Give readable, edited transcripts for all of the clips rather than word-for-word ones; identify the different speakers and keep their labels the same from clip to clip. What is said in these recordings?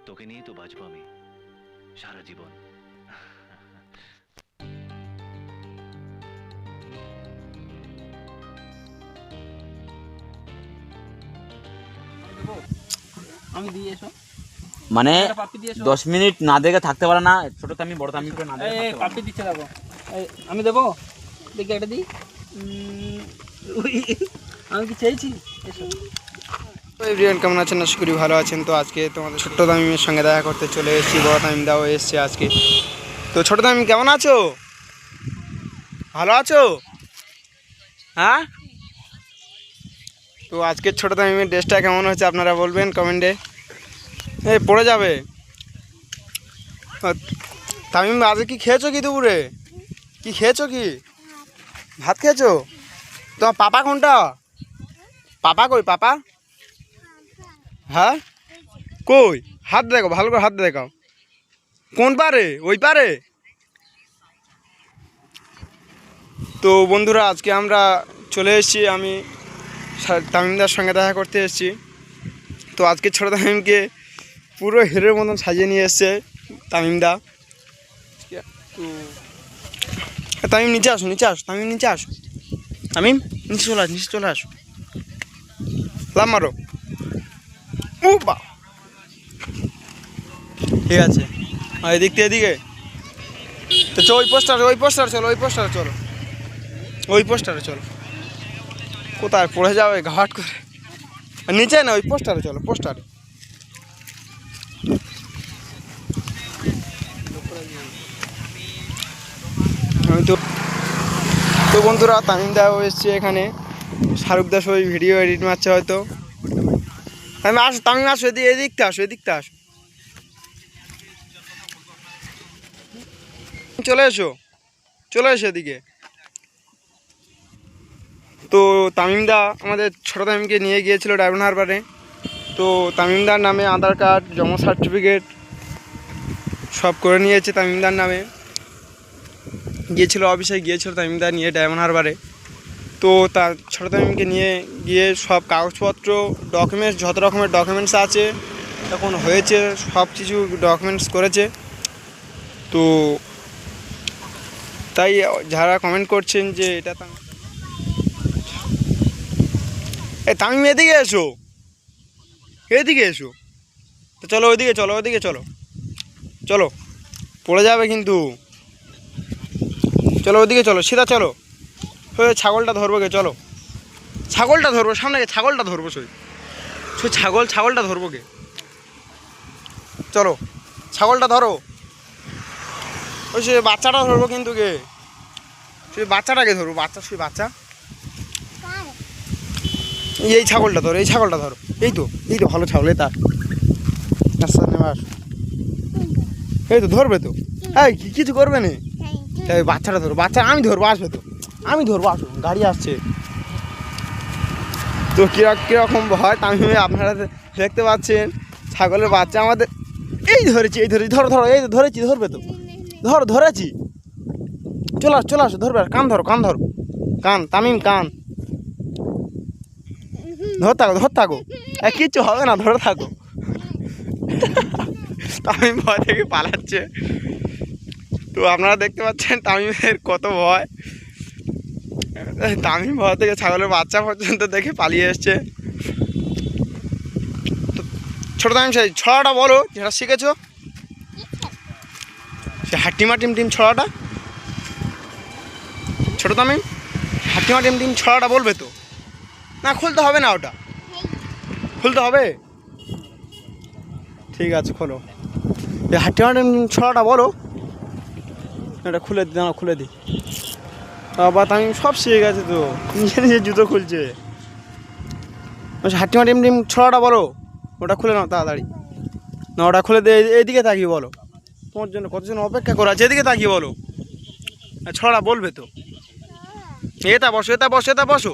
Speaker 1: তোকে নিয়েই তো বাঁচবো আমি সারা জীবন।
Speaker 2: আমি দিয়ে এসো
Speaker 3: মানে
Speaker 2: পাপ্পি দিয়ে এসো
Speaker 3: 10 মিনিট না দেখে থাকতে পারে না, ছোট তামি বড় তামি করে না দেখে
Speaker 2: এই
Speaker 3: থাকতে পারে
Speaker 2: পাপ্পি দিচ্ছে দেখো আমি দেবো দেখি একটা দিই আমি কি চেয়েছি এসো
Speaker 4: এভরিওয়ান কেমন আছেন? আশা করি ভালো আছেন। তো আজকে তোমাদের ছোট্ট তামিমের সঙ্গে দেখা করতে চলে এসেছি। বড় তামিম দাও এসছে আজকে। তো ছোট তামিম কেমন আছো? ভালো আছো? হ্যাঁ, তো আজকের ছোট তামিমের ড্রেসটা কেমন হয়েছে আপনারা বলবেন কমেন্টে। এই পড়ে যাবে। তামিম আজকে কি খেয়েছো কি দুপুরে? কি খেয়েছো? কি ভাত খেয়েছো? তোমার পাপা কোনটা? পাপা কই পাপা? হ্যাঁ কই? হাত দেখো, ভালো করে হাত দেখাও। কোন পারে? ওই পারে? তো বন্ধুরা আজকে আমরা চলে এসেছি, আমি তামিমদার সঙ্গে দেখা করতে এসেছি। তো আজকে ছোটো তামিমকে পুরো হিরোর মতন সাজিয়ে নিয়ে এসছে তামিমদা। তো তামিম নিচে আসো, নিচে আসো, তামিম নিচে আসো, তামিম নিচে চলে আসো, নিচে চলে আসো, লাভ মারো। ও বা, ঠিক আছে। আর এদিক থেকে এদিকে তো চলো, ওই পোস্টার চলো, ওই পোস্টারে চলো, ওই পোস্টারে চলো। কোথায় পড়ে যাবে ঘাট করে? নিচে না, ওই পোস্টারে চলো, পোস্টারে। আমি তো বন্ধুরা তামিম দাও এসছে এখানে, শাহরুখ দাস ওই ভিডিও এডিট মারছে হয়তো। আমি আসো, তামিম আসো, এদিকতে আসো, এদিকতে আসো, চলে এসো, চলে এসো এদিকে। তো তামিমদা আমাদের ছোটো তামিমকে নিয়ে গিয়েছিল ডায়মন্ড হারবারে। তো তামিমদার নামে আধার কার্ড, জন্ম সার্টিফিকেট সব করে নিয়েছে তামিমদার নামে। গিয়েছিল অফিসে, গিয়েছিল তামিমদা নিয়ে ডায়মন্ড হারবারে। তো তার ছোটো তামিমকে নিয়ে গিয়ে সব কাগজপত্র, ডকুমেন্টস, যত রকমের ডকুমেন্টস আছে এখন হয়েছে, সব কিছু ডকুমেন্টস করেছে। তো তাই যারা কমেন্ট করছেন যে এটা তামিম এদিকে এসো, এদিকে এসো। তো চলো ওইদিকে চলো, ওইদিকে চলো, চলো পড়ে যাবে কিন্তু। চলো ওইদিকে চলো, সিধা চলো। ছাগলটা ধরবো কে? চলো ছাগলটা ধরবো, সামনে ছাগলটা ধরবো, সই ছাগলটা ধরবো কে? চলো ছাগলটা ধরো। ওই সে বাচ্চাটা ধরবো কিন্তু কে? সে বাচ্চাটাকে ধরবো, বাচ্চা এই ছাগলটা ধরো, এই ছাগলটা ধরো। এই তো ভালো ছাগল, এই তার আচ্ছা নেমে আসো। এই তো ধরবে তো, এই কিছু করবে না। তাই বাচ্চাটা ধরো, বাচ্চা আমি ধরবো, আসবে তো, আমি ধরবো, আসো, গাড়ি আসছে। তো কীরকম ভয় তামিমে আপনারা দেখতে পাচ্ছেন। ছাগলের বাচ্চা আমাদের, এই ধরেছি, ধরো, এই তো ধরেছি, ধরবে তো, ধরেছি। চলে আসো, ধরবে। আর কান ধরো, কান তামিম, কান ধর থাকো, কিচ্ছু হবে না, ধরে থাকো। তামিম ভয় থেকে পালাচ্ছে। তো আপনারা দেখতে পাচ্ছেন তামিমের কত ভয়। তামিম ভয় থেকে ছাগলের বাচ্চা পর্যন্ত দেখে পালিয়ে এসছে। তো ছোটো তামিম সেই ছড়াটা বলো যেটা শিখেছো, সে হাট্টিমা টিম ছড়াটা। ছোটো তামিম হাট্টিমা টিম ছড়াটা বলবে তো? না খুলতে হবে না, ওটা খুলতে হবে। ঠিক আছে খোলো, এই হাট্টিমা টিম ছড়াটা বলো। এটা খুলে দিই, দাঁড়া খুলে দিই। বাবা তামিম সব শিখে গেছে তো, নিজে জুতো খুলছে। হাট্টিমা টিম ছড়াটা বলো, ওটা খুলে নাও তাড়াতাড়ি। না ওটা খুলে দিয়ে এইদিকে তাকিয়ে বলো, তোমার জন্য কতজন অপেক্ষা করা আছে, এদিকে তাকিয়ে বলো। ছড়া বলবে তো, এটা বসো,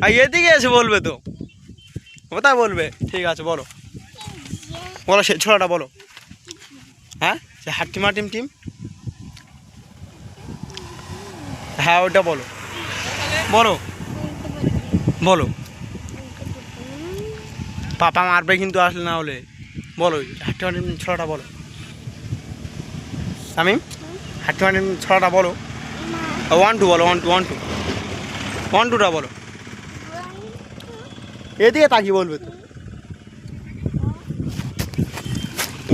Speaker 4: আর এদিকে এসে বলবে তো, ওটা বলবে। ঠিক আছে বলো সেই ছড়াটা বলো। হ্যাঁ সে হাট্টিমা টিম, হ্যাঁ ওটা বলো, বলো। পাপা মারবে কিন্তু আসলে, না হলে বলো হাট্টি মাটিম ছড়াটা বলো তামিম হাট্টি মাটিম ছড়াটা বলো 1 2 বলো 1 2 1 2 1 2টা বলো এদিকে তাকিয়ে বলবে তো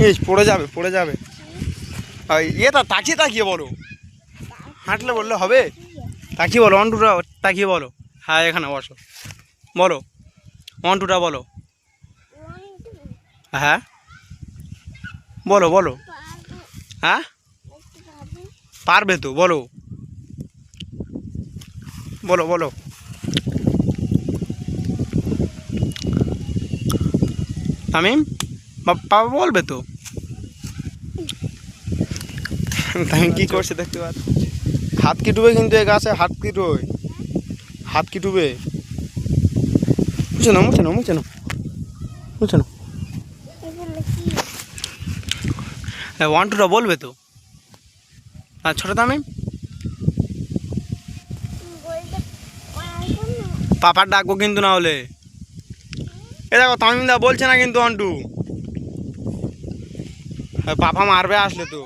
Speaker 4: ইস পড়ে যাবে এটা তাকিয়ে তাকিয়ে বলো হাঁটলে বললে হবে তাকিয়ে বলো 1 2টা তাকিয়ে বলো হ্যাঁ এখানে বসো বলো 1 2টা বলো হ্যাঁ বলো বলো হ্যাঁ পারবে তো বলো বলো বলো তামিম বাবা বলবে তো তামিম কি করছে দেখতে পাচ্ছ হাত কি ডুবে কিন্তু এই গাছে হাত কি ডুবে মুছে নাও 1 2টা বলবে তো আর ছোট তামিম পাপার ডাকবো কিন্তু না হলে এ দেখো তামিমদা বলছে না কিন্তু 1 2 পাপা মারবে আসলে তো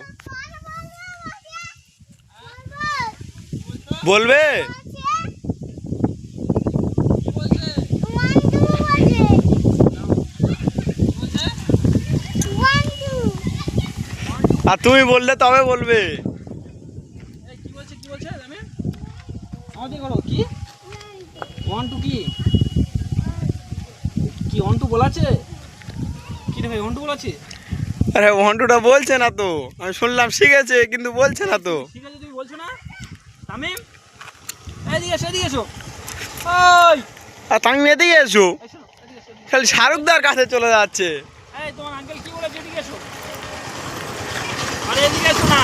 Speaker 4: বলবে আর তুমি বললে তবে বলবে
Speaker 2: কি বলছে তামিম আমাদের করো কি 1 2 কি 1 2 বলাছে কি রে ভাই 1 2 বলাছে
Speaker 4: আরে 1 2টা বলছে না তো আমি শুনলাম শিখেছে কিন্তু বলছে না তো
Speaker 2: ঠিক আছে তুমি বলছো না তামিম এদিকে এসো ওই
Speaker 4: আর তামিম এদিকে এসো
Speaker 2: এসো এদিকে এসো
Speaker 4: খালি শাহরুখদার কাছে চলে যাচ্ছে
Speaker 2: এই তোমার আঙ্কেল কি বলেছে এদিকে এসো আরে এদিকে এসো না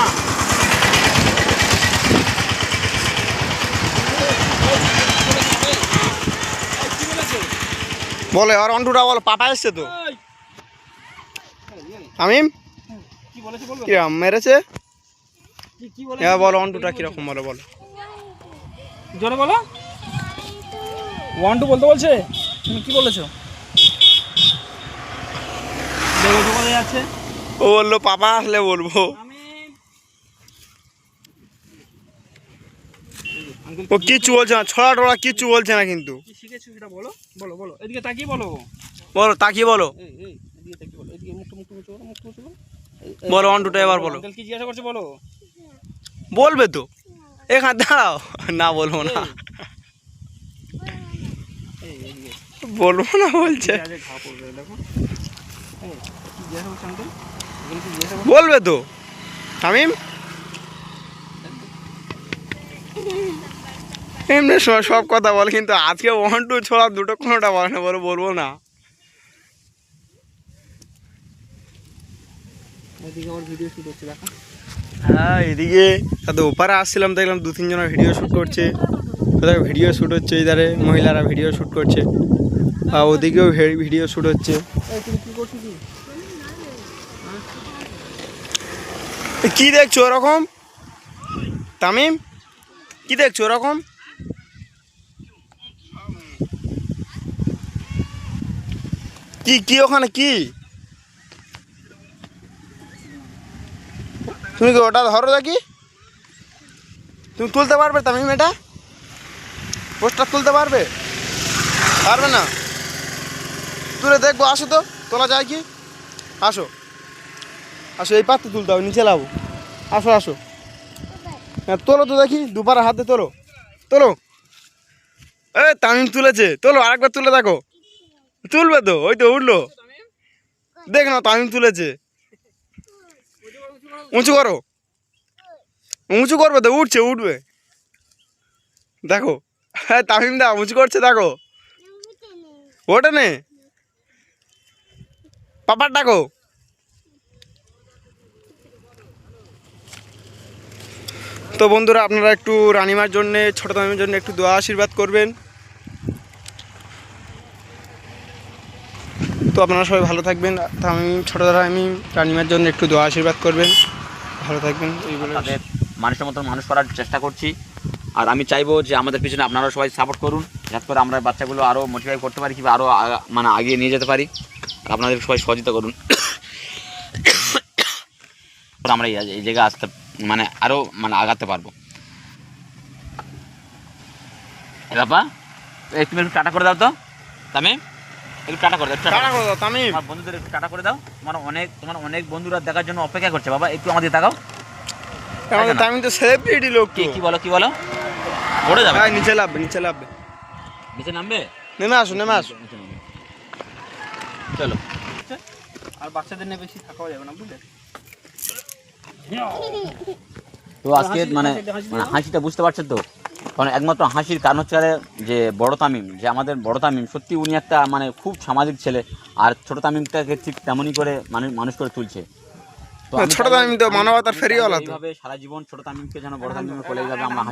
Speaker 2: কি বলেছে
Speaker 4: বলে আর 1 2টা বলো পাপা এসছে তো তামিম
Speaker 2: কি বলেছে বলবে
Speaker 4: কিরকম মেরেছে
Speaker 2: কি বলেছে
Speaker 4: এবার বলো 1 2টা কিরকম বলো
Speaker 2: জোরে বলো 1 2 বলতে বলছে তুমি কি বলেছো দেখো তো কোথায় যাচ্ছে
Speaker 4: ও বললো পাপা আসলে বলবো
Speaker 2: আঙ্কেল
Speaker 4: ও কিচ্ছু বলছে না ছড়া টড়া কিচ্ছু বলছে না কিন্তু
Speaker 2: কি শিখেছো সেটা বলো এদিকে তাকিয়ে বলো
Speaker 4: বলো তাকিয়ে বলো
Speaker 2: এই এদিকে তাকিয়ে বলো এদিকে মুখ বলো
Speaker 4: বলো 1 2টা এবার বলো
Speaker 2: আঙ্কেল কি জিজ্ঞাসা করছে বলো
Speaker 4: বলবে তো এখানে দাঁড়াও না বলবো না
Speaker 2: এই এদিকে
Speaker 4: বলবো না বলছে
Speaker 2: আজকে ঘা পড়বে দেখো এই কি জিজ্ঞাসা করছে আঙ্কেল কি জিজ্ঞাসা করছে
Speaker 4: বলবে তো তামিম এমনি সব কথা বলে কিন্তু আজকে 1 2 ছড়া দুটো কোনোটা বলে না বলবো না
Speaker 2: এদিকে আমার ভিডিও শুট হচ্ছে দেখো
Speaker 4: হ্যাঁ এদিকে তাদের ওপারে আসছিলাম দেখলাম 2-3 জনের ভিডিও শ্যুট করছে কোথাও ভিডিও শ্যুট হচ্ছে ইধারে মহিলারা ভিডিও শ্যুট করছে আর ওদিকেও ভিডিও শ্যুট হচ্ছে
Speaker 2: এই তুমি কি করছো
Speaker 4: কি দেখছো ওরকম তামিম কি দেখছো ওরকম কি ওখানে কি তুমি কি ওটা ধরো দেখি তুমি তুলতে পারবে তামিম এটা পোস্টার তুলতে পারবে না তুলে দেখবো আসো তো তোলা যায় কি আসো এই পাত্র তুলতে হবে নিচে লাবো আসো হ্যাঁ তোলো তো দেখি দুপারা হাতে তোলো তামিম তুলেছে তোলো আরেকবার তুলে দেখো তুলবে তো ওই তো উঠলো দেখ না তামিম তুলেছে উঁচু করবে তো উঠবে দেখো হ্যাঁ তামিম দা উঁচু করছে দেখো ওটা নে পাপার ডাকো তো বন্ধুরা আপনারা একটু রানিমার জন্যে ছোটো তামিমের জন্য একটু দোয়া আশীর্বাদ করবেন তো আপনারা সবাই ভালো থাকবেন তামিম ছোটো তামিম রানিমার জন্য একটু দোয়া আশীর্বাদ করবেন ভালো থাকবেন এইগুলো
Speaker 3: তাদের মানুষের মতন মানুষ করার চেষ্টা করছি আর আমি চাইবো যে আমাদের পিছনে আপনারাও সবাই সাপোর্ট করুন যাতে করে আমরা বাচ্চাগুলো আরও মোটিভেট করতে পারি কিংবা আরও মানে আগিয়ে নিয়ে যেতে পারি আর আপনাদের সবাই সহযোগিতা করুন আমরা এই জায়গায় আসতে মানে আরও মানে আগাতে পারবো। বাবা তুমি একটু টাটা করে দাও তো তামিম, একটু টাটা করে দাও,
Speaker 4: টাটা করে দাও তামিম।
Speaker 3: তোমার বন্ধুদের একটু টাটা করে দাও। তোমার অনেক বন্ধুরা দেখার জন্য অপেক্ষা করছে। বাবা একটু আমাদের তাকাও।
Speaker 4: আমাদের তামিম তো সেলিব্রিটি লোক।
Speaker 3: কি বলো পড়ে যাবে,
Speaker 4: ভাই নিচে নামবে
Speaker 3: নিচে নামবে।
Speaker 4: নেমে আসো
Speaker 3: চলো।
Speaker 2: আর বাচ্চাদের নিয়ে বেশি থাকাও যাবে না, বুঝলে?
Speaker 3: তো আজকে মানে হাসিটা বুঝতে পারছেন তো, কারণ একমাত্র হাসির কারণ হচ্ছে যে বড় তামিম, যে আমাদের বড় তামিম সত্যি উনি একটা মানে খুব সামাজিক ছেলে, আর ছোট তামিমটাকে ঠিক তেমনই করে মানুষ করে তুলছে। তো
Speaker 4: ছোট তামিম তো মানবতার ফেরিওয়ালা তো।
Speaker 3: এইভাবে সারা জীবন ছোট তামিমকে যেন বড় তামিমের কোলে এইভাবে আমরা